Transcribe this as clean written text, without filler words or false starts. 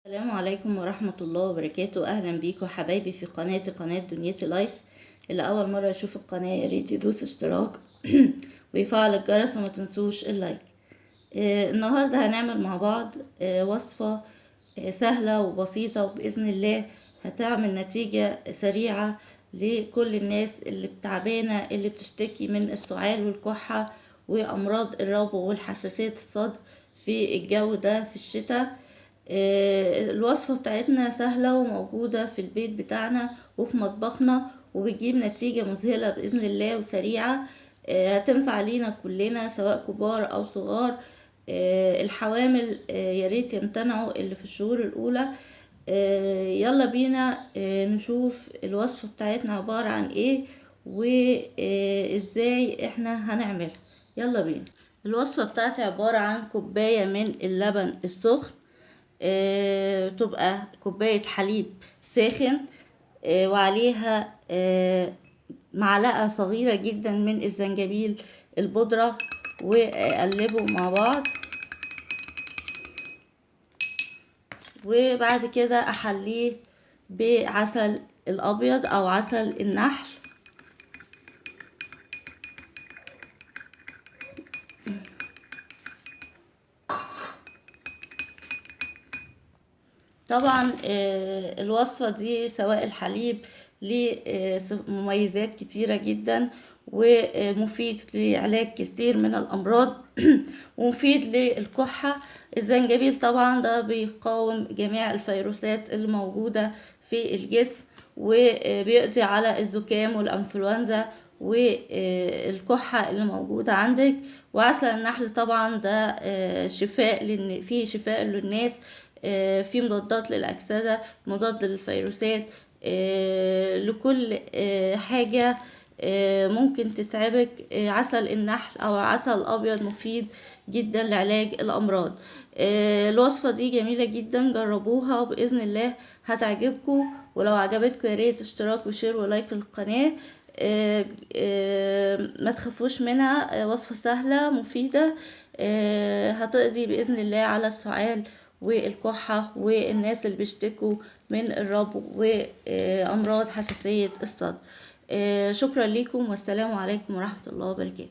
السلام عليكم ورحمة الله وبركاته. أهلا بيكم حبايبي في قناة دنيتي لايف. اللي أول مرة يشوف القناة ياريت يدوس اشتراك ويفعل الجرس وما تنسوش اللايك. النهاردة هنعمل مع بعض وصفة سهلة وبسيطة، وبإذن الله هتعمل نتيجة سريعة لكل الناس اللي بتعبانة، اللي بتشتكي من السعال والكحة وأمراض الربو والحساسية الصدر في الجو ده في الشتاء. الوصفة بتاعتنا سهلة وموجودة في البيت بتاعنا وفي مطبخنا، وبتجيب نتيجة مذهلة بإذن الله وسريعة. هتنفع لينا كلنا سواء كبار أو صغار. الحوامل ياريت يمتنعوا اللي في الشهور الأولى. يلا بينا نشوف الوصفة بتاعتنا عبارة عن ايه وازاي احنا هنعملها. يلا بينا. الوصفة بتاعتي عبارة عن كوباية من اللبن السخن، تبقى كوباية حليب ساخن، وعليها معلقة صغيرة جدا من الزنجبيل البودرة، وأقلبه مع بعض. وبعد كده أحليه بعسل الأبيض أو عسل النحل. طبعا الوصفة دي سواء الحليب ليه مميزات كتيرة جدا، ومفيد لعلاج كتير من الأمراض ومفيد للكحة. الزنجبيل طبعا ده بيقاوم جميع الفيروسات اللي موجودة في الجسم، وبيقضي على الزكام والأنفلونزا والكحة اللي موجودة عندك. وعسل النحل طبعا ده شفاء، لأن فيه شفاء للناس، في مضادات للأكسدة، مضاد للفيروسات، لكل حاجة ممكن تتعبك. عسل النحل أو عسل الأبيض مفيد جدا لعلاج الأمراض. الوصفة دي جميلة جدا، جربوها وبإذن الله هتعجبكم. ولو عجبتكم ياريت اشتراك وشير ولايك للقناة. ما تخافوش منها، وصفة سهلة مفيدة، هتقضي بإذن الله على السعال والكحة والناس اللي بيشتكوا من الربو وأمراض حساسية الصدر. شكرا لكم والسلام عليكم ورحمة الله وبركاته.